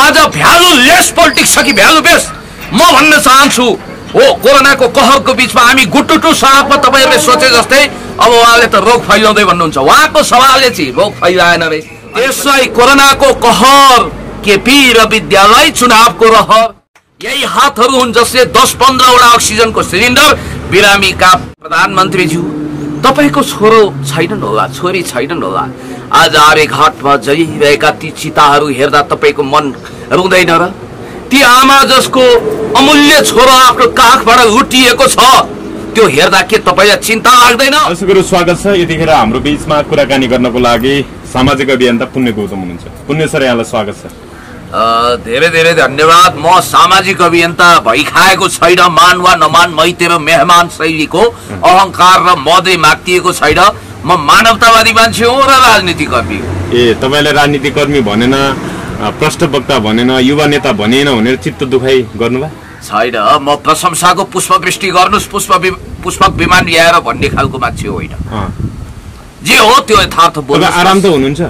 आज valueless politics छ कि भ्यालु बेस? म भन्न चाहन्छु हो कोरोनाको कहरको बीचमा हामी गुटुटु सडकमा तपाईहरुले सोचे जस्तै अब उहाँले त रोग फैलाउँदै भन्नुहुन्छ। उहाँको सवालले चाहिँ रोग फैलाएन रे। त्यसलाई कोरोनाको कहर केपी र विद्यालय चुनावको रहर यही हातहरू हुन् जसले 10-15 वटा अक्सिजनको सिलिन्डर बिरामीका प्रधानमन्त्रीज्यू तपाईको छोरो छैनन् होला, छोरी छैनन् होला। आज आर्यघाटमा जलिरहेका ती चिताहरू हेर्दा तपाईको मन रुँदैन र? ती आमा जसको अमूल्य छोरो आफ्नो काखबाट लुटिएको छ त्यो हेर्दा के तपाईलाई चिन्ता लाग्दैन? हजुरको स्वागत छ। यतिखेर हाम्रो बीचमा कुराकानी गर्नको लागि सामाजिक अभियन्ता पुण्य गौतम हुनुहुन्छ। पुण्य सर, यहाँलाई स्वागत छ। धेरै धेरै धन्यवाद। म सामाजिक अभियन्ता भइखाएको छैन। मान वा नमान मै तेरो मेहमान शैलीको अहंकार र मदले माग्तिएको छैन। म मानवतावादी मान्छे हो र राजनीतिकर्मी हो। तपाईले राजनीतिकर्मी भनेन, पृष्ठवक्ता भनेन, युवा नेता भनेन भनेर चित्त दुखाइ गर्नुभयो छैन। म प्रशंसाको पुष्पवृष्टि गर्नुस्, पुष्पक विमान ल्याएर भन्ने खालको मान्छे होइन। जे हो त्यो यथार्थ बोल्नु। आराम त हुनुहुन्छ?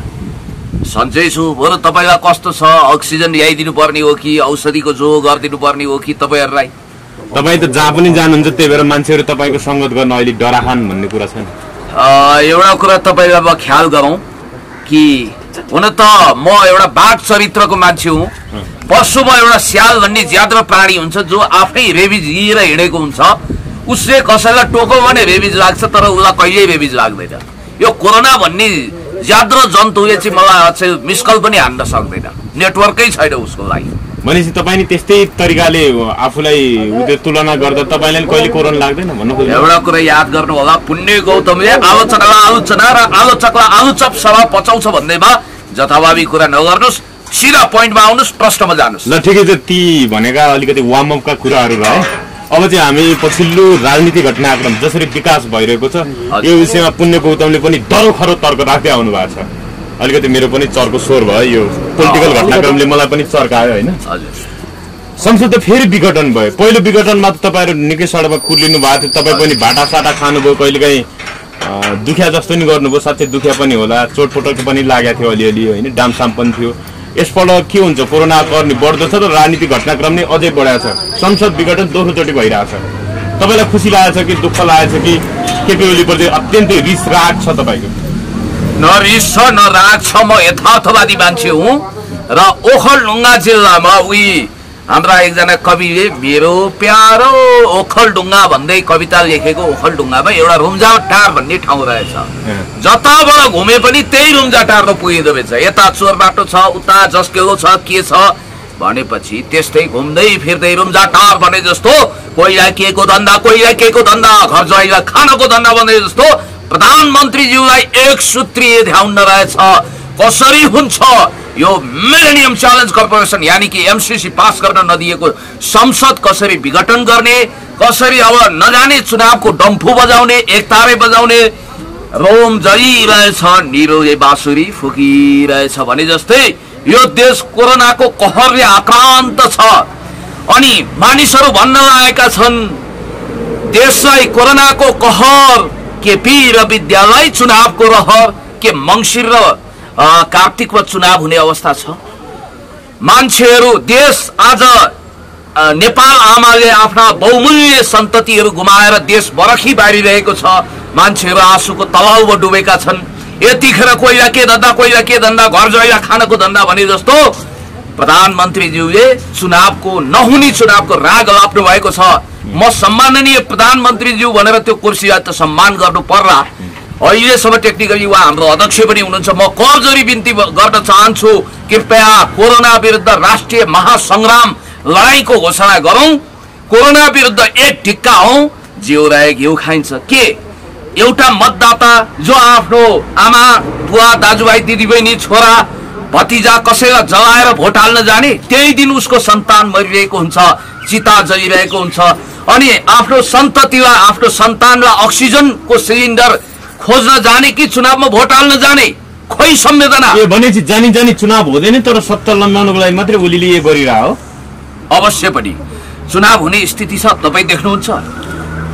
सन्चै छु। बरु तपाईलाई कस्तो छ? अक्सिजन ल्याइदिनु पर्ने हो कि औषधिको जो गरिदिनु पर्ने हो कि तपाईहरुलाई? तपाई त जहाँ पनि जानुहुन्छ त्यही भएर मान्छेहरु तपाईको संगत गर्न अहिले डराहान भन्ने कुरा छ नि। एउटा कुरा तपाईलाई म ख्याल गरौँ कि हुन त म एउटा बाघ चरित्रको मान्छे हुँ। पशुमा एउटा स्याल भन्ने ज्याद्रो प्राणी हुन्छ जो आफै रेबिज लिएर हिँडेको हुन्छ। उसले कसैलाई टोक्यो भने रेबिज लाग्छ, तर उसलाई कहिल्यै रेबिज लाग्दैन। यो कोरोना भन्ने ज्याद्रो जन्तुले चाहिँ मलाई अझै मिस्कल पनि हान्न सक्दैन। नेटवर्कै छैन उसको लागि। भनेपछि तपाई नि त्यस्तै तरिकाले आफूलाई उदे तुलना गर्दा तपाईलाई कहिले कोरोना लाग्दैन भन्नु खोज्नु? एउटा कुरा याद गर्नु होला, पुण्य गौतमले आलोचकलाई आलोचना र आलोचकलाई आलोचक सभा पचाउँछ भन्दैमा जथाभावी कुरा नगर्नुस्, सिधा पोइन्टमा आउनुस्, प्रश्नमा जानुस्। ल ठिकै छ। ती भनेका अलिकति वार्म अपका कुराहरू रहे। अब चाहिँ हामी पछिल्लो राजनीति घटनाक्रम जसरी विकास भइरहेको छ यो विषयमा पुण्य गौतमले पनि डरो खरो तर्क राख्दै आउनु भएको छ। अलिकति मेरो पनि चर्को स्वर भयो। यो पोलिटिकल घटनाक्रमले मलाई पनि चर्कायो हैन? संसद त फेरि विघटन भयो। पहिलो विघटनमा त तपाईहरु निकै सडकमा कुर्लिनु भएको थियो। तपाई पनि भाटासाटा खानुभयो, कहिलेकाहीँ दुख्या जस्तो नि गर्नुभयो। साथै दुख्या पनि होला, चोटपटक पनि लागेको थियो अलिअलि हैन, डामसाम पनि थियो। यसपल्ट के हुन्छ? कोरोना कर्नी बढ्दो छ र राजनीतिक घटनाक्रम नै अझै बढाएको छ। संसद विघटन दोस्रोचोटि भइरहेछ। तपाईलाई खुसी लागेछ कि दुःख लागेछ कि केपी ओलीप्रति अत्यन्तै रिस राग छ तपाईको? न रिस छ न राग छ। म यथार्थवादी मान्छे हुँ र ओखलढुङ्गा जिल्लामा हाम्रा एकजना कविले मेरो प्यारो ओखलढुङ्गा भन्दै कविता लेखेको ओखलढुङ्गामा एउटा रुम्जाटार भन्ने ठाउँ रहेछ। जताबाट घुमे पनि त्यही रुम्जाटारमा पुगिँदो रहेछ। यता चोर बाटो छ, उता जस्केलो छ, के छ भनेपछि त्यस्तै घुम्दै फिर्दै रुम्जाटार भने जस्तो कोहीलाई के को धन्दा, कोहीलाई के को धन्दा, घर ज्वाइँलाई खानको धन्दा भने जस्तो प्रधानमन्त्रीज्यूलाई एक सूत्रीय ध्यान रहेछ। कसरी हुन्छ यो मिलेनियम च्यालेन्ज कर्पोरेसन यानी कि एमसीसी पास गर्न नदिएको संसद कसरी विघटन गर्ने, कसरी अब नजाने चुनावको डम्फु बजाउने, एकतारे बजाउने, रोम जलिरहेछ, निरोले बाँसुरी फुकिरहेछ भने जस्तै यो देश कोरोनाको कहरले आक्रान्त छ। अनि मानिसहरू भन्न लागेका छन् देशलाई कोरोनाको कहर केपी र विद्यालय चुनावको रहर के मंसिर र कार्तिकमा चुनाव हुने अवस्था छ। मान्छेहरू देश आज नेपाल आमाले आफ्ना बहुमूल्य सन्ततिहरू गुमाएर देश बरखी बारिरहेको छ। मान्छेहरू आँसुको तलाउमा डुबेका छन्। यतिखेर कोहीलाई के धन्दा, कोहीलाई के धन्दा, घर ज्वाइँलाई खानको धन्दा भने जस्तो प्रधानमन्त्रीज्यूले चुनावको नहुने चुनावको राग लाप्नु भएको छ। म सम्माननीय प्रधानमन्त्रीज्यू भनेर त्यो कुर्सीलाई त सम्मान गर्नु पर्ला। अहिलेसम्म टेक्निकली उहाँ हाम्रो अध्यक्ष पनि हुनुहुन्छ। म करजोरी बिन्ती गर्न चाहन्छु, कृपया कोरोना विरुद्ध राष्ट्रिय महासंग्राम लडाईँको घोषणा गरौँ। कोरोना विरुद्ध एक टिक्का हौ, जिउ रहे घिउ खाइन्छ। के एउटा मतदाता जो आफ्नो आमा, बुवा, दाजुभाइ, दिदीबहिनी, छोरा, भतिजा कसैलाई जलाएर भोट हाल्न जाने, त्यही दिन उसको सन्तान मरिरहेको हुन्छ, चिता जलिरहेको हुन्छ। अनि आफ्नो सन्ततिलाई, आफ्नो सन्तानलाई अक्सिजनको सिलिन्डर खोज्न जाने कि चुनावमा भोट हाल्न जाने? खोइ संवेदना। भनेपछि जानी जानी चुनाव हुँदैन तर सत्ता लम्ब्याउनको लागि मात्रै ओलीले यो गरिरह हो? अवश्य पनि चुनाव हुने स्थिति छ। तपाईँ देख्नुहुन्छ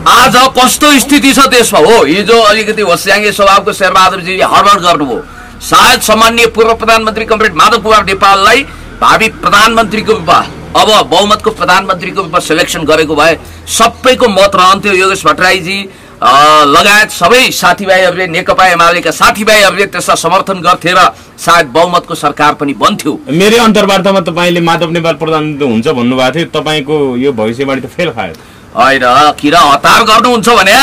आज कस्तो स्थिति छ देशमा। हो हिजो अलिकति होस्याङ्गे स्वभावको शेरबहादुरजीले हडबड गर्नुभयो। सायद सम्माननीय पूर्व प्रधानमन्त्री कमरेड माधव कुमार नेपाललाई भावी प्रधानमन्त्रीको रूपमा अब बहुमतको प्रधानमन्त्रीको रूपमा सिलेक्सन गरेको भए सबैको मत रहन्थ्यो। योगेश भट्टराईजी लगायत सबै साथीभाइहरूले, नेकपा एमालेका साथीभाइहरूले त्यसलाई समर्थन गर्थे र सायद बहुमतको सरकार पनि बन्थ्यो। मेरो अन्तर्वार्तामा तपाईँले माधव नेपाल प्रधानमन्त्री हुन्छ भन्नुभएको थियो, तपाईँको यो भविष्यवाणी त फेल खायो। होइन, किन हतार गर्नुहुन्छ भने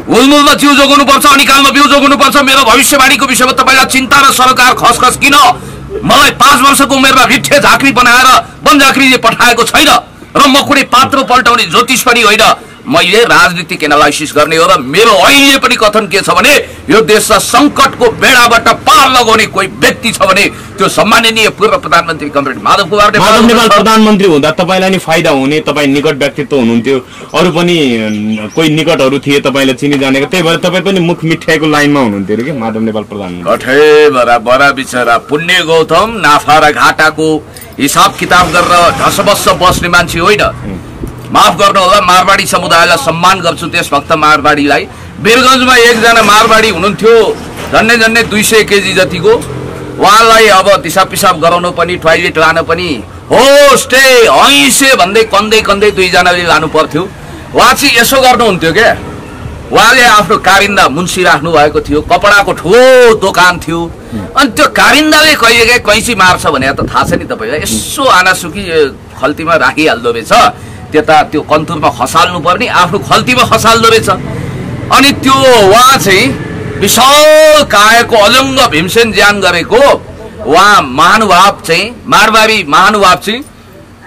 हुलमुलमा जिउ जोगाउनुपर्छ, अनिकालमा बिउ जोगाउनुपर्छ। मेरो भविष्यवाणीको विषयमा तपाईँलाई चिन्ता र सरोकार खसखस किन? मलाई 5 वर्षको उमेरमा भिट्ठे झाँक्री बनाएर बनझाँक्रीले पठाएको छैन र म कुनै पात्रो पल्टाउने ज्योतिष पनि होइन। मैले राजनीतिक एनालाइसिस गर्ने हो र मेरो अहिले पनि कथन के छ भने यो देशलाई सङ्कटको बेडाबाट पार लगाउने कोही व्यक्ति छ भने त्यो सम्माननीय पूर्व प्रधानमन्त्री कमरेड माधव नेपाल प्रधानमन्त्री हुँदा तपाईँलाई नि फाइदा हुने, तपाईँ निकट व्यक्तित्व हुनुहुन्थ्यो, अरू पनि कोही निकटहरू थिए तपाईँले चिनी जानेको, त्यही भएर तपाईँ पनि मुख मिठाईको लाइनमा हुनुहुन्थ्यो कि माधव नेपाल प्रधानमन्त्री। कठै बरा बिचरा पुण्य गौतम नाफा र घाटाको हिसाब किताब गरेर ढसबस्स बस्ने मान्छे होइन। माफ गर्नु होला, मारवाडी समुदायलाई सम्मान गर्छु, देशभक्त मारवाडीलाई। वीरगञ्जमा एकजना मारवाडी हुनुहुन्थ्यो, झन्डै 200 केजी जतिको। उहाँलाई अब दिसा पिसाब गराउनु पनि, टोयलेट लान पनि होस्टे हैसे भन्दै कन्दै दुईजनाले लानु पर्थ्यो। उहाँ चाहिँ यसो गर्नुहुन्थ्यो क्या, उहाँले आफ्नो कारिन्दा मुन्सी राख्नु भएको थियो, कपडाको ठुलो दोकान थियो। अनि त्यो कारिन्दाले कहिलेकाहीँ कैँची मार्छ भने त थाहा छ नि तपाईँलाई, यसो आनासुकी खल्तीमा राखिहाल्दो रहेछ, त्यता त्यो कन्तुरमा खसाल्नु पर्ने आफ्नो खल्तीमा खसाल्दो रहेछ। अनि त्यो उहाँ चाहिँ विशाल कायको अजङ्ग भीमसेन ज्यान गरेको उहाँ महानुभाव चाहिँ, मारवाडी महानुभाव चाहिँ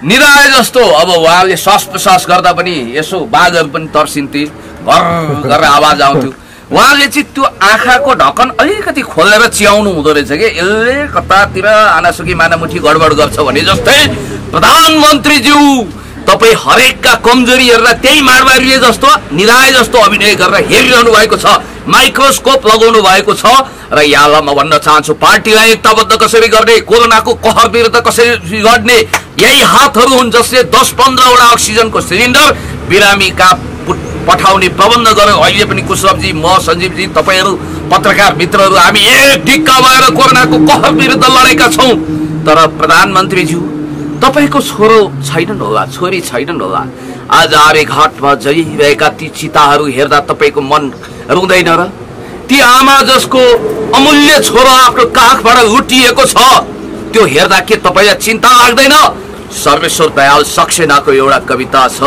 निराए जस्तो। अब उहाँले श्वास प्रश्वास गर्दा पनि यसो बाघहरू पनि तर्सिन्थे, घर गरेर आवाज आउँथ्यो। उहाँले चाहिँ त्यो आँखाको ढक्कन अलिकति खोलेर चियाउनु हुँदो रहेछ कि यसले कतातिर आनासुकी मानामुठी गडबड गर्छ भने जस्तै प्रधानमन्त्रीज्यू तपाईँ हरेकका कमजोरी हेरेर त्यही मारवाडीले जस्तो निराए जस्तो अभिनय गरेर हेरिरहनु भएको छ, माइक्रोस्कोप लगाउनु भएको छ। र यहाँलाई म भन्न चाहन्छु, पार्टीलाई एकताबद्ध कसरी गर्ने, कोरोनाको कहर विरुद्ध कसरी लड्ने, यही हातहरू हुन् जसले 10-15 वटा अक्सिजनको सिलिन्डर बिरामीका पठाउने प्रबन्ध गर्यो। अहिले पनि कुशलजी, म सञ्जीवजी, तपाईँहरू पत्रकार मित्रहरू हामी एक ढिक्का भएर कोरोनाको कहर विरुद्ध लडेका छौँ। तर प्रधानमन्त्रीज्यू तपाईको छोरो छैनन् होला, छोरी छैनन् होला। आज आर्यघाटमा जलिरहेका ती चिताहरू हेर्दा तपाईको मन रुँदैन र? ती आमा जसको अमूल्य छोरो आफ्नो काखबाट लुटिएको छ, त्यो हेर्दा के तपाईलाई चिन्ता लाग्दैन? सर्वेश्वर दयाल सक्सेनाको एउटा कविता छ,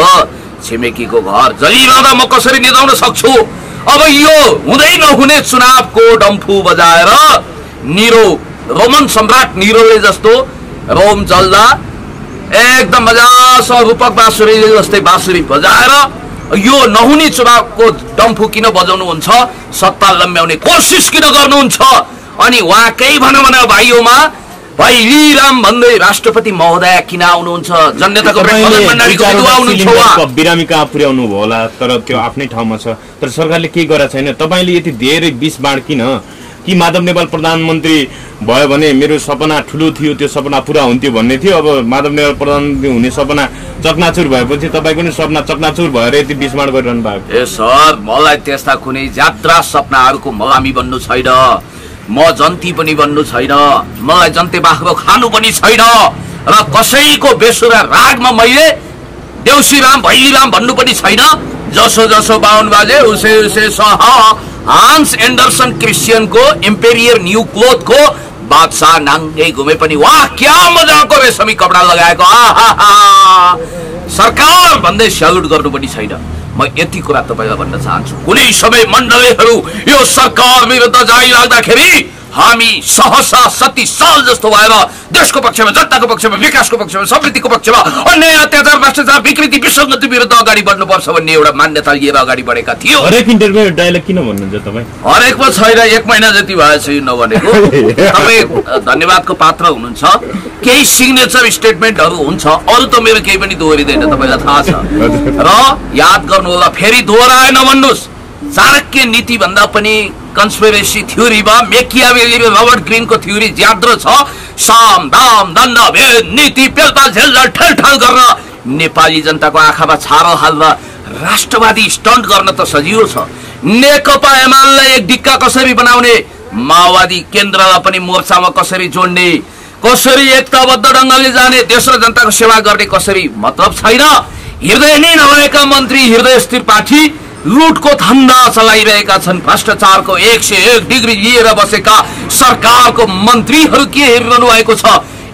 छिमेकीको घर जलिरहँदा म कसरी निदाउन सक्छु। अब यो हुँदै नहुने चुनावको डम्फु बजाएर निरो रोमन सम्राट निरोले जस्तो रोम जल्दा एकदम मजासँग रूपक बाँसुरीले जस्तै बाँसुरी बजाएर यो नहुने चुनावको डम्फु किन बजाउनुहुन्छ? सत्ता लम्ब्याउने कोसिस किन गर्नुहुन्छ? अनि उहाँकै भनौँ भने भाइयोमा भाइ लीराम भन्दै राष्ट्रपति महोदय किन आउनुहुन्छ? जनताको बिरामी कहाँ पुर्याउनु भयो होला, तर त्यो आफ्नै ठाउँमा छ। तर सरकारले केही गरेको छैन। तपाईँले यति धेरै बिस बाँड किन? कि माधव नेपाल प्रधानमन्त्री भयो भने मेरो सपना ठुलो थियो, त्यो सपना पुरा हुन्थ्यो भन्ने थियो। अब माधव नेपाल प्रधानमन्त्री हुने सपना चकनाचुर भएपछि तपाईँको नि सपना चकनाचुर भएर यति बिस्माड गरिरहनु भएको? ए सर, मलाई त्यस्ता कुनै यात्रा सपनाहरूको मलामी बन्नु छैन, म जन्ती पनि बन्नु छैन, मलाई जन्ते बाख्रो खानु पनि छैन, र कसैको बेसुरा रागमा मैले देउसीराम भैलीराम भन्नु पनि छैन। जसो जसो बाहुन बाजे उसे उसे सह। हान्स एन्डरसन क्रिस्चियनको इम्पेरियर न्यू क्लोथ को बादशाह नाङ्गै घुमे पनि वाह क्या मजाको रेशमी कपडा लगाएको, सरकार भन्दै स्यालुट गर्नु पनि छैन। म यति कुरा तपाईलाई भन्न चाहन्छु, कुनै समय मण्डलीहरू यो सरकार विरुद्ध जाइराख्दाखेरि हामी सहसा सती साल जस्तो भएर देशको पक्षमा, जनताको पक्षमा, विकासको पक्षमा, समृद्धिको पक्षमा, अन्याय अत्याचार भ्रष्टाचार विकृति विसङ्गति विरुद्ध अगाडि बढ्नुपर्छ भन्ने एउटा मान्यता लिएर अगाडि बढेका थियो। हरेक इन्टरभ्यू डायलग किन भन्नुहुन्छ तपाईँ? हरेकमा छैन, 1 महिना जति भएछ यो नभनेको। तपाईँ धन्यवादको पात्र हुनुहुन्छ। केही सिग्नेचर स्टेटमेन्टहरू हुन्छ, अरू त मेरो केही पनि दोहोरिँदैन, तपाईँलाई थाहा छ। र याद गर्नु होला, फेरि दोहोऱ्याए नभन्नुहोस्। चाणक्य नीति भन्दा पनि कन्स्पिरेसी थ्योरीमा मेकियावेली र रबर्ट ग्रीनको थ्योरी ज्याद्रो छ। साम दाम दण्ड भेद नीति पेल्पा झेल्दा ठेलठाल गर्न नेपाली जनताको आँखामा छारो हाल्न राष्ट्रवादी स्टन्ट गर्न त सजिलो छ। नेकपा एमालेलाई एक डिक्का कसरी बनाउने, माओवादी केन्द्रलाई पनि मोर्चामा कसरी जोड्ने, कसरी एकताबद्ध ढङ्गले जाने, देश र जनताको सेवा गर्ने कसरी मतलब छैन। हृदय नै नभएका मन्त्री, हृदय स्थिर पार्टी लुटको धन्दा चलाइरहेका छन्। भ्रष्टाचारको 101 डिग्री लिएर बसेका सरकारको मन्त्रीहरू के हेरिरहनु भएको छ।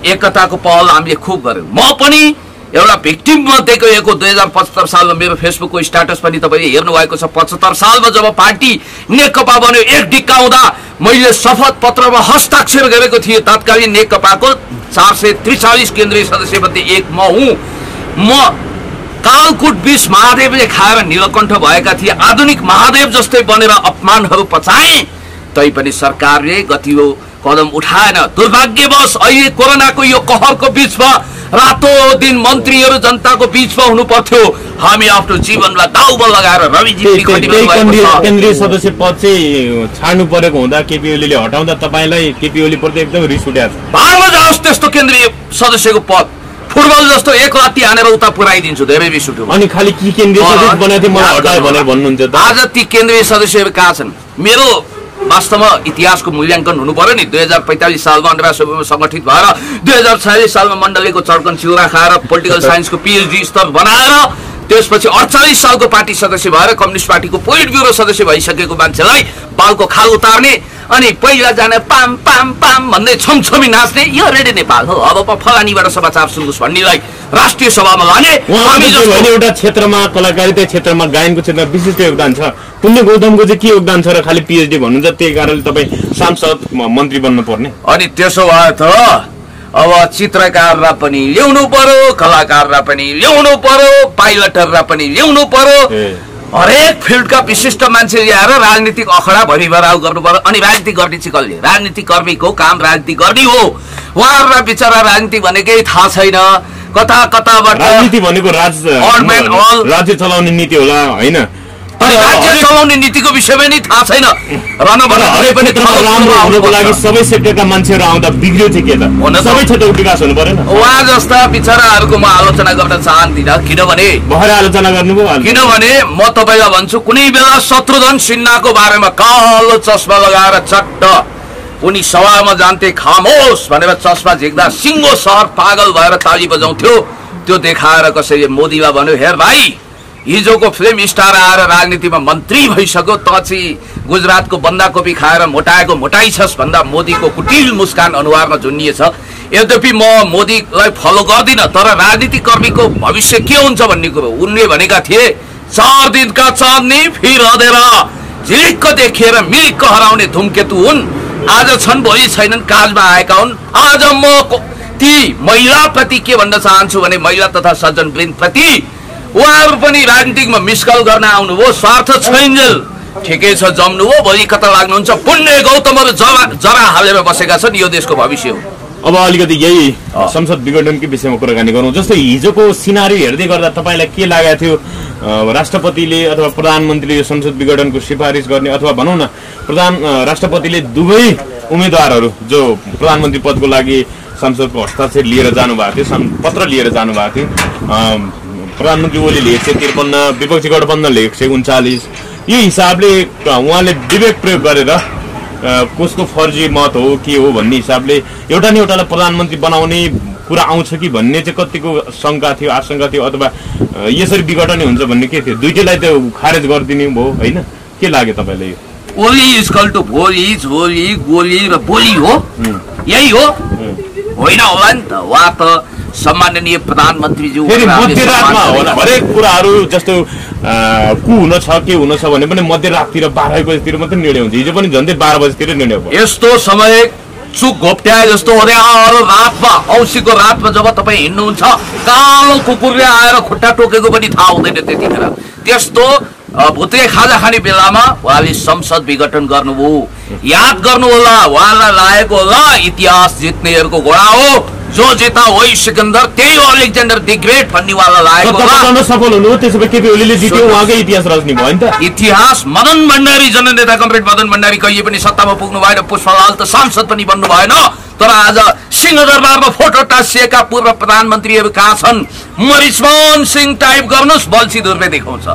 एकताको पहल हामीले खुब गर्यौं। म पनि एउटा भिक्टिम मध्येको एक हो। 2075 सालमा मेरो फेसबुकको स्ट्याटस पनि तपाईले हेर्नु भएको छ। 75 सालमा जब पार्टी नेकपा बन्यो, एक डिक्का हुँदा मैले शपथ पत्रमा हस्ताक्षर गरेको थिएँ। तत्कालीन नेकपाको 443 केन्द्रीय सदस्य मध्ये एक म हुँ। म कालकुट विष महादेवले खाएर नीलकण्ठ भएका थिए। आधुनिक महादेव जस्तै बनेर अपमानहरू पचाए तैपनि सरकारले गतिलो कदम उठाएन। दुर्भाग्यवश अहिले कोरोनाको यो कहरको बीचमा रातो दिन मन्त्रीहरू जनताको बीचमा हुनु पर्थ्यो। हामी आफ्नो जीवनलाई दाउमा लगाएर केन्द्रीय सदस्य पद चाहिँ छाड्नु परेको हुँदा केपी ओलीले हटाउँदा तपाईलाई केपी ओली प्रति एकदम रिस उठ्यो। भागमा जाओस् त्यस्तो केन्द्रीय सदस्यको पद। फुटबल जस्तो एक लात्ती हानेर उता पुर्याइदिन्छु। धेरै रिस उठ्यो। अनि खाली के केन्द्रीय सदस्य बनाएको थियो मलाई हटाए भनेर भन्नुहुन्छ त। आज ती केन्द्रीय सदस्यहरू कहाँ छन्? मेरो वास्तवमा इतिहासको मूल्याङ्कन हुनु पर्यो नि। 2045 सालमा अन्डरासभामा संगठित भएर 2046 सालमा मण्डलीको चर्कन चिउरा खाएर पोलिटिकल साइन्सको पिएचडी स्तर बनाएर त्यसपछि 48 सालको पार्टी सदस्य भएर कम्युनिस्ट पार्टीको पोलिट ब्युरो सदस्य भइसकेको मान्छेलाई बालको खाल उतार्ने अनि पहिला जाने पाम पाम पाम भन्दै छमछमी नाच्ने यो रेडियो नेपाल हो। अब फलानीबाट समाचार सुन्नुस् भन्नेलाई राष्ट्रिय सभामा लाने। एउटा क्षेत्रमा कलाकारिता क्षेत्रमा गायनको क्षेत्रमा विशिष्ट योगदान छ। पुण्य गौतमको चाहिँ के योगदान छ र खालि पिएचडी भन्नुहुन्छ त्यही कारणले तपाईँ सांसद मन्त्री बन्न पर्ने? अनि त्यसो भए त अब चित्रकारलाई पनि ल्याउनु पर्यो, कलाकारलाई पनि ल्याउनु पर्यो, पाइलटरलाई पनि ल्याउनु पर्यो। हरेक फिल्डका विशिष्ट मान्छे ल्याएर राजनीतिक अखडा भरिभराउ गर्नु पर्यो। अनि राजनीति गर्ने चाहिँ कसले? राजनीति कर्मीको काम राजनीति गर्ने हो। उहाँहरूलाई बिचरा राजनीति भनेकै थाहा छैन। कता कताबाट राजनीति भनेको राज्य चलाउने नीति होला होइन? राज्य चलाउने नीतिको विषयमा नि थाहा छैन। हुनुको लागि सबै सेक्टरका मान्छेहरू आउँदा बिग्रियो थियो के त? सबै क्षेत्रको विकास हुनु परेन? उहाँ जस्ता बिचराहरूको म आलोचना गर्न चाहन्दिनँ। किनभने भएर आलोचना गर्नुभयो। किनभने म तपाईँलाई भन्छु कुनै बेला शत्रुघ्न सिन्हाको बारेमा कालो चस्मा लगाएर चट्ट उनी सभामा जान्थे, खामोस भनेर चस्मा झिक्दा सिङ्गो सहर पागल भएर ताली बजाउँथ्यो। त्यो देखाएर कसैले मोदीलाई भन्यो, हेर भाइ हिजोको फिल्म स्टार आएर राजनीतिमा मन्त्री भइसक्यो, त चाहिँ गुजरातको बन्दाकोपी खाएर मोटाएको मोटाइ छस् भन्दा मोदीको कुटिल मुस्कान अनुहारमा झुन्निएछ। यद्यपि म मोदीलाई फलो गर्दिनँ, तर राजनीतिक कर्मीको भविष्य के हुन्छ भन्ने कुरो उनले भनेका थिए। 4 दिनका चाँदनी फिर अँधेरा, झिलिक्क देखिएर मिलिक्क हराउने धुमकेतु हुन्। आज छन् भोलि छैनन्, काजमा आएका हुन्। आज म ती महिलाप्रति के भन्न चाहन्छु भने महिला तथा सज्जन वृन्द प्रति उहाँहरू पनि राजनीतिकमा मिसकल गर्न आउनुभयो। स्वार्थ छैन्जेल ठिकै छ, जम्नुभयो। भोलि कता लाग्नुहुन्छ? पुण्य गौतमहरू जरा हालेर बसेका छन्। यो देशको भविष्य हो। अब अलिकति यही संसद विघटनकै विषयमा कुराकानी गरौँ। जस्तै हिजोको सिनारी हेर्दै गर्दा तपाईँलाई के लागेको थियो? राष्ट्रपतिले अथवा प्रधानमन्त्रीले यो संसद विघटनको सिफारिस गर्ने अथवा भनौँ न राष्ट्रपतिले दुवै उम्मेदवारहरू जो प्रधानमन्त्री पदको लागि संसदको हस्ताक्षर लिएर जानुभएको थियो, पत्र लिएर जानुभएको थियो, प्रधानमन्त्री ओलीले 153, विपक्षी गठबन्धनले 139, यो हिसाबले उहाँले विवेक प्रयोग गरेर कसको फर्जी मत हो के हो भन्ने हिसाबले एउटा न एउटालाई प्रधानमन्त्री बनाउने कुरा आउँछ कि भन्ने चाहिँ कतिको शङ्का थियो, आशंका थियो, अथवा यसरी विघटनै हुन्छ भन्ने के थियो? दुईटैलाई त खारेज गरिदिने भयो होइन? के लाग्यो तपाईँलाई? यो ओली इक्वल टु भोली, झोली, गोली र बोली हो, यही हो होइन होला नि त? उहाँ त सम्माननीय प्रधानमन्त्रीज्यू मध्यरातमा होला हरेक कुराहरू जस्तो कु हुन छ के हुन छ भने पनि मध्यराततिर 12 बजेतिर मात्रै निर्णय हुन्छ। हिजो पनि झन्डै 12 बजेतिर निर्णय भयो। यस्तो समय चुक घोप्ट्याए जस्तो हो। रातमा औँसीको रातमा जब तपाईँ हिँड्नुहुन्छ कालो कुकुरले आएर खुट्टा टोकेको पनि थाहा हुँदैन त्यतिखेर। त्यस्तो भुत्रे खाजा खाने बेलामा उहाँले संसद विघटन गर्नुभयो। याद गर्नु होला, उहाँलाई लागेको होला इतिहास जित्नेहरूको घोडा हो, जो जिता वही सिकन्दर, त्यही हो अलेक्जेन्डर द ग्रेट भन्ने उहाँलाई लागेको होला। सफल हुनु त्यसो भए केपी ओलीले जित्यो, उहाँकै इतिहास रच्ने भयो नि त। इतिहास मदन भण्डारी जननेता कमरेड मदन भण्डारी कहिले पनि सत्तामा पुग्नु भएन। पुष्पलाल त सांसद पनि बन्नु भएन। तर आज सिंहदरबारमा फोटो टाँसिएका पूर्व प्रधानमन्त्रीहरू कहाँ छन्? मरिचमोहन सिंह टाइप गर्नुहोस्, बल्छी धुर्पे देखाउँछ।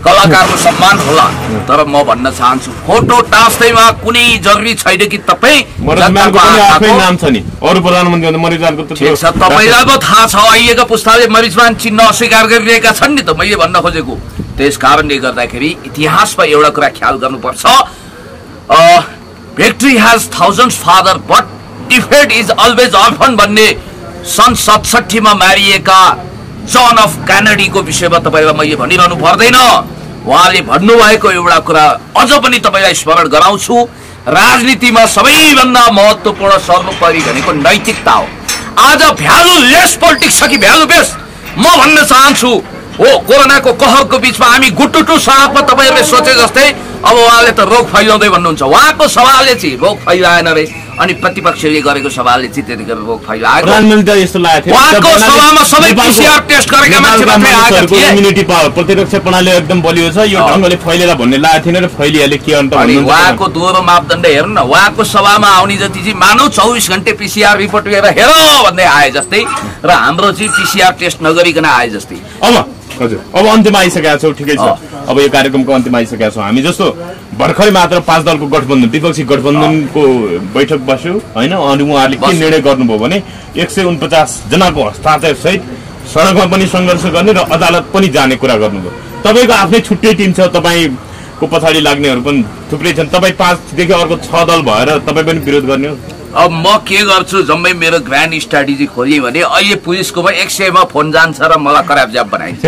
कलाकारको सम्मान होला। तर म भन्न चाहन्छु फोटो टाँच्दैमा कुनै जरुरी छैन कि तपाईँ नाम छ नि अरू प्रधानमन्त्री मरिजमानको ठिक छ, तपाईँलाई पो थाहा छ। अहिलेका पुस्ताले मरिजमान चिन्न अस्वीकार गरिरहेका छन् नि त, मैले भन्न खोजेको। त्यस कारणले गर्दाखेरि इतिहासमा एउटा कुरा ख्याल गर्नुपर्छ, victory has thousands father but defeat is always orphan भन्ने सन् 67 मा मारिएका जन अफ केनेडीको विषयमा तपाईलाई मैले भनिरहनु पर्दैन। उहाँले भन्नुभएको एउटा कुरा अझ पनि तपाईलाई स्मरण गराउँछु, राजनीतिमा सबैभन्दा महत्त्वपूर्ण सर्वोपरि भनेको नैतिकता हो। आज भ्यालुलेस पोलिटिक्स छ कि भ्यालु बेस? म भन्न चाहन्छु हो, कोरोनाको कहरको बीचमा हामी गुटुटु सडकमा तपाईहरुले सोचे जस्तै अब उहाँले त रोग फैलाउँदै भन्नुहुन्छ। उहाँको सवालले चाहिँ रोग फैलाएन रे, अनि प्रतिपक्षले गरेको सवालले चाहिँ त्यतिखेर रोग फैलाएको। प्रधानमन्त्री यस्तो लागेको थियो उहाँको सभामा सबै पीसीआर टेस्ट गरेका मान्छे मात्रै आएका थिए। इम्युनिटी पावर प्रतिरक्षा प्रणाली एकदम बलियो छ, यो ढंगले फैलेर भन्ने लागेको थिएन र फैलिहाले के अन्त भन्नुहुन्छ? उहाँको दोहोरो मापदण्ड हेर्नु न, उहाँको सभामा आउने जति चाहिँ मानव 24 घण्टे पीसीआर रिपोर्ट लिएर हेर भन्दै आए जस्तै र हाम्रो चाहिँ पीसीआर टेस्ट नगरिकन आए जस्तै। हजुर, अब अन्त्यमा आइसकेका छौँ, ठिकै छ। अब यो कार्यक्रमको अन्त्यमा आइसकेका छौँ। हामी जस्तो भर्खरै मात्र 5 दलको गठबन्धन, विपक्षी गठबन्धनको बैठक बस्यो होइन, अनि उहाँहरूले के निर्णय गर्नुभयो भने 149 जनाको हस्ताक्षर सहित सडकमा पनि सङ्घर्ष गर्ने र अदालत पनि जाने कुरा गर्नुभयो। तपाईँको आफ्नै छुट्टै टिम छ, तपाईँको पछाडि लाग्नेहरू पनि थुप्रै छन्। तपाईँ 5 देखि अर्को 6 दल भएर तपाईँ पनि विरोध गर्ने हो? अब म के गर्छु, जम्मै मेरो ग्रान्ड स्ट्राटेजी खोल्यो भने अहिले पुलिसको 100 मा फोन जान्छ र मलाई कराबजाब बनाइन्छ।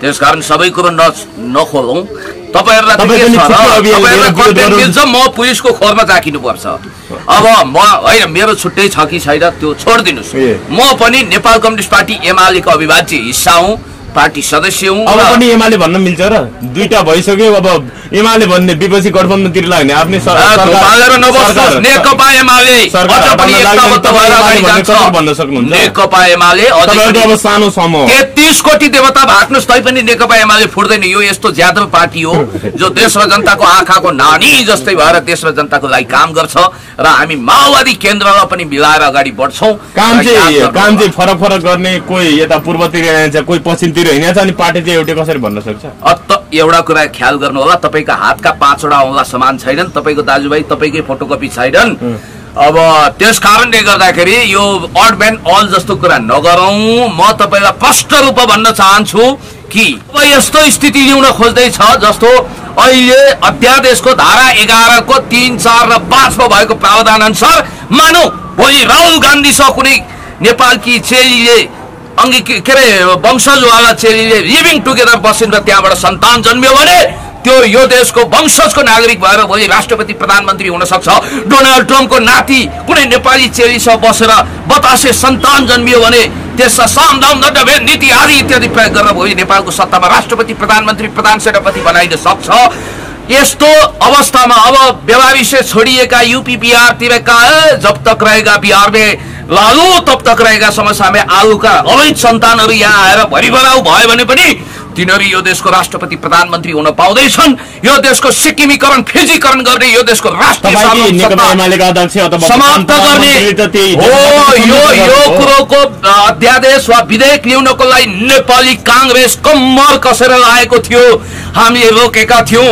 त्यसकारण सबै कुरो नखोलौँ। तपाईहरुलाई म पुलिसको खोरमा जाकिनुपर्छ। अब म होइन, मेरो छुट्टै छ कि छैन त्यो छोडिदिनुस्। म पनि नेपाल कम्युनिस्ट पार्टी एमालेको अविभाज्य हिस्सा हुँ, पार्टी सदस्य हुँ। अब पनि एमाले भन्न मिल्छ र? दुईटा भइसक्यो, अब एमाले भन्ने विपक्षी गठबन्धनतिर लाग्ने आफ्नै नेकपा एमाले नेकपा एमाले अब सानो समूह 33 कोटी देवता भाग्नुस् तै पनि नेकपा एमाले फुट्दैन। यो यस्तो ज्यादव पार्टी हो जो देश र जनताको आँखाको नानी जस्तै भएर देश र जनताको लागि काम गर्छ र हामी माओवादी केन्द्रलाई पनि मिलाएर अगाडि बढ्छौँ। काम चाहिँ फरक फरक गर्ने, कोही यता पूर्वतिर हिँड्छ, कोही पश्चिमतिर हिँड्छ, अनि पार्टी चाहिँ एउटै कसरी भन्न सक्छ? एउटा कुरा ख्याल गर्नु होला, तपाईका हातका 5वटा औँला समान छैनन्, तपाईको दाजुभाइ तपाईकै फोटोकपी छैनन्। अब त्यस कारणले गर्दाखेरि यो अड म्यान अल जस्तो कुरा नगरौँ। म तपाईलाई स्पष्ट रूपमा भन्न चाहन्छु कि अब यस्तो स्थिति ल्याउन खोज्दैछ जस्तो अहिले अध्यादेशको धारा 11 को 3, 4 र 5 मा भएको प्रावधान अनुसार मानौ भोलि राहुल गान्धी स कुनै नेपालकी चेलीले के अरे वंशजवाला चेलीले लिभिङ टुगेदर बसिन् र त्यहाँबाट सन्तान जन्मियो भने त्यो यो देशको वंशजको नागरिक भएर भोलि राष्ट्रपति प्रधानमन्त्री हुन सक्छ। डोनाल्ड ट्रम्पको नाति कुनै नेपाली चेलीसँग बसेर बतासे सन्तान जन्मियो भने त्यसमा सामदाम दण्डभेद नीति आदि इत्यादि प्रयोग गरेर भोलि नेपालको सत्तामा राष्ट्रपति प्रधानमन्त्री प्रधान सेनापति बनाइन सक्छ। यस्तो अवस्थामा अब व्यवहारिसे छोडिएका यूपी बिहार तिरका जब तक रहेगा बिहार में लालू तब तक रहेगा समस्या में आलू का अवैध सन्तानहरू यहाँ आएर भरिभराउ भयो भने पनि तिनीहरू यो देशको राष्ट्रपति प्रधानमन्त्री हुन पाउँदैछन्। यो देशको सिक्किमीकरण फिजीकरण गर्ने, यो देशको राष्ट्रिय समाप्त गर्ने यो कुरोको अध्यादेश वा विधेयक ल्याउनको लागि नेपाली कांग्रेस कम्मर कसेर लागेको थियो। हामीले रोकेका थियौं।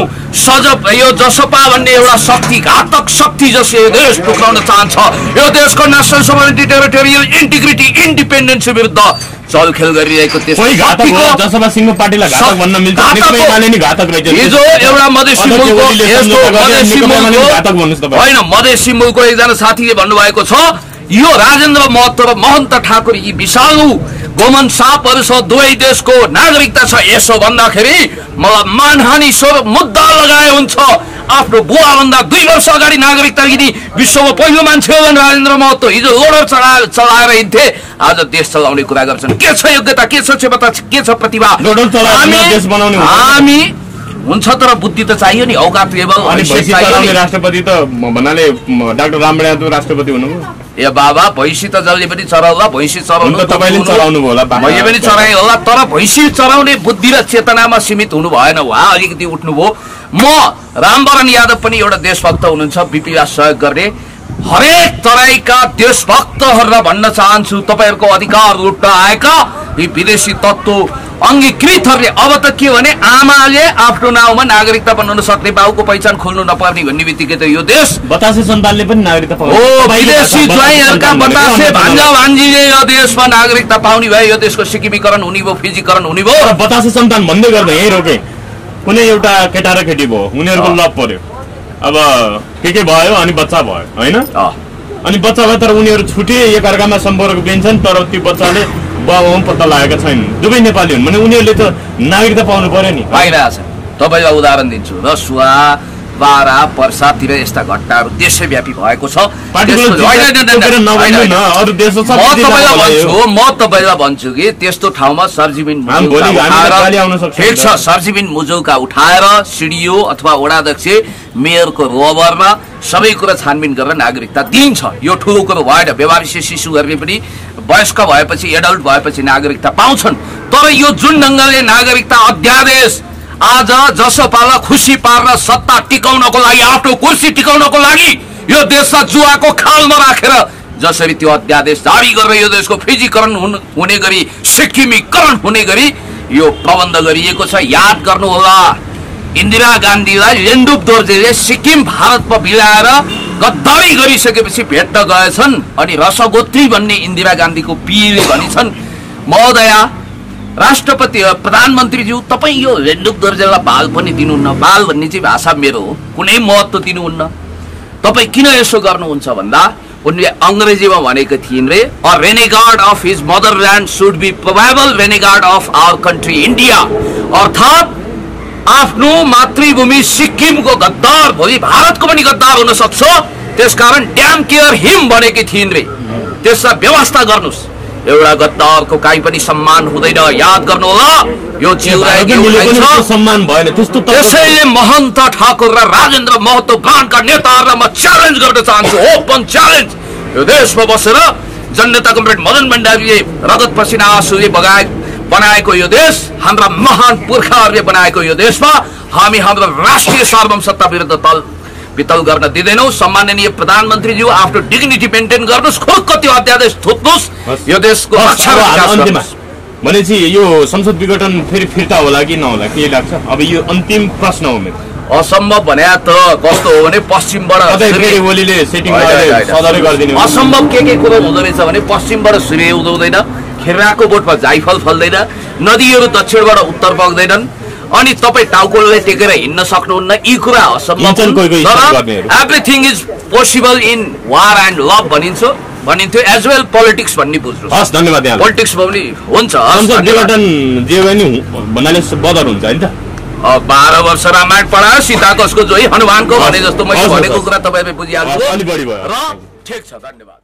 यो जसपा भन्ने एउटा शक्ति, घातक शक्ति जसले यो देश टुक्राउन चाहन्छ, यो देशको national sovereignty, territorial integrity, independence विरुद्ध चलखेल गरिरहेको मधेसी मुलुकको एकजना साथीले भन्नुभएको छ, यो राजेन्द्र महतो र महन्त ठाकुर यी विषालु गोमन सापहरूसँग दुवै देशको नागरिकता छ। यसो भन्दाखेरि मलाई मानहानि स्वर मुद्दा लगाए हुन्छ। आफ्नो बुवाभन्दा 2 वर्ष अगाडि नागरिकता लिने विश्वमा पहिलो मान्छे हो राजेन्द्र महतो। हिजो लोडर चलाएर हिँड्थे, आज देश चलाउने कुरा गर्छन्। के छ योग्यता, के छ क्षमता, के छ प्रतिभा? हामी हुन्छ तर बुद्धि त चाहियो नि, औकात लेभल। राष्ट्रपति त भन्नाले डाक्टर रामबढादुर राष्ट्रपति हुनुभयो। ए बाबा, भैँसी त जसले पनि चराउला, भैँसी चराउनु तपाईले चलाउनु होला, मैले पनि चराएँ होला, तर भैँसी चराउने बुद्धि र चेतनामा सीमित हुनु भएन। उहाँ अलिकति उठ्नुभयो। म रामवरण यादव पनि एउटा देशभक्त हुनुहुन्छ, बीपीलाई सहयोग गर्ने। हरेक तराईका देशभक्तहरूलाई भन्न चाहन्छु, तपाईहरुको अधिकार लुट्न आएका यी विदेशी तत्त्व अङ्गीकृतहरूले अब त के भने आमाले आफ्नो नाउँमा नागरिकता बनाउन सक्ने बाउको पहिचान खोल्नु नपर्ने भन्ने बित्तिकै त यो देश बतासे सन्तानले पनि नागरिकता पाउँछ हो विदेशी ज्वाइँहरूका बतासे भान्जा भान्जीले यो देशमा नागरिकता पाउने भए यो देशको सिक्किमीकरण हुने भयो फिजीकरण हुने भयो बतासे सन्तान भन्दै गर्दा यही रोके कुनै एउटा केटा र केटी भयो उनीहरूको लभ पर्यो अब के भयो अनि बच्चा भयो होइन अनि बच्चा भयो तर उनीहरू छुटे एक अर्कामा सम्पर्क दिन्छन् तर त्यो बच्चाले बाबु पत्ता लागेका छैनन् दुवै नेपाली हुन् भने उनीहरूले त नागरिकता पाउनु पर्यो नि पाइरहेछ तपाईँलाई उदाहरण दिन्छु रसुवा बारा पर्सातिर यस्ता घटनाहरू देशव्यापी भएको छ म तपाईँलाई भन्छु कि त्यस्तो ठाउँमा सरजिबिन मुजौका उठाएर सिडिओ अथवा वडाध्यक्ष मेयरको रोबरमा सबै कुरा छानबिन गरेर नागरिकता दिन्छ यो ठुलो कुरो भएन व्यवहारिक शिशुहरूले पनि वयस्क भएपछि एडल्ट भएपछि नागरिकता पाउँछन् तर यो जुन ढङ्गले नागरिकता अध्यादेश आज जसपालाई खुसी पार्न सत्ता टिकाउनको लागि आफ्नो कुर्सी टिकाउनको लागि यो देशलाई जुवाको खालमा राखेर जसरी त्यो अध्यादेश जारी गरेर यो देशको फिजीकरण हुने गरी सिक्किमीकरण हुने गरी यो प्रबन्ध गरिएको छ याद गर्नुहोला इन्दिरा गान्धीलाई लेन्डुप दोर्जेले सिक्किम भारतमा बिलाएर गद्दारी गरिसकेपछि भेट्न गएछन् अनि रसगोत्री भन्ने इन्दिरा गान्धीको पिएले भनिछन् महोदया राष्ट्रपति प्रधानमन्त्रीज्यू तपाईँ यो लेन्डुप दोर्जेलाई बाल पनि दिनुहुन्न बाल भन्ने चाहिँ भाषा मेरो हो कुनै महत्त्व दिनुहुन्न तपाईँ किन यसो गर्नुहुन्छ भन्दा उनले अङ्ग्रेजीमा भनेको थिइन् रे a renegade of his motherland should be probable renegade of our country India अर्थात् आफ्नो मातृभूमि सिक्किमको गद्दार भोलि भारतको पनि गद्दार हुन सक्छ त्यसकारण ड्याम केयर हिम भनेकी थिइन् रे त्यसलाई व्यवस्था गर्नुस् एउटा गद्दारको काहीँ पनि सम्मान हुँदैन याद गर्नुहोला यो सम्मान भएन त्यस्तो त्यसैले महन्त ठाकुर र राजेन्द्र महतो ब्रान्डका नेताहरूलाई म च्यालेन्ज गर्न चाहन्छु ओपन च्यालेन्ज यो देशमा बसेर जननेता कमरेड मदन भण्डारीले रगत पसिना आँसुले बनाएको यो देश हाम्रा महान पुर्खाहरूले बनाएको यो देशमा हामी हाम्रो राष्ट्रिय सार्वभौमसत्ता विरुद्ध वितल गर्न दिँदैनौ सम्माननीय प्रधानमन्त्रीज्यू आफ्नो डिग्निटी मेन्टेन गर्नुस् खुद त्यो अध्यादेश थुक्नुस् यो देशको भनेपछि यो संसद विघटन फेरि फिर्ता होला कि नहोला के लाग्छ अब यो अन्तिम प्रश्न हो मेरो असम्भव भने त कस्तो हो भने पश्चिमबाट असम्भव के कुरो हुँदो रहेछ भने पश्चिमबाट सूर्य उदाउँदैन खेराको बोटमा जाइफल फल्दैन नदीहरू दक्षिणबाट उत्तर बग्दैनन् अनि तपाईँ टाउकोलाई टेकेर हिँड्न सक्नुहुन्न यी कुरा असम्भव everything is possible in war and love भनिन्थ्यो एज वेल पोलिटिक्स भन्ने बुझ्नु धन्यवाद पोलिटिक्स पनि हुन्छ 12 वर्ष रामायण पढायो सीताकोशको जोही हनुमानको भने जस्तो मैले भनेको कुरा तपाईँले बुझिहाल्नु र ठिक छ धन्यवाद।